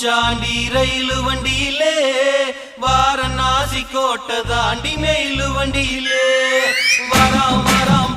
பூச்சாண்டி ரயிலு வண்டியிலே வாரணாசி கோட்டை தாண்டி மெயிலு வண்டியிலே வராம் வராம்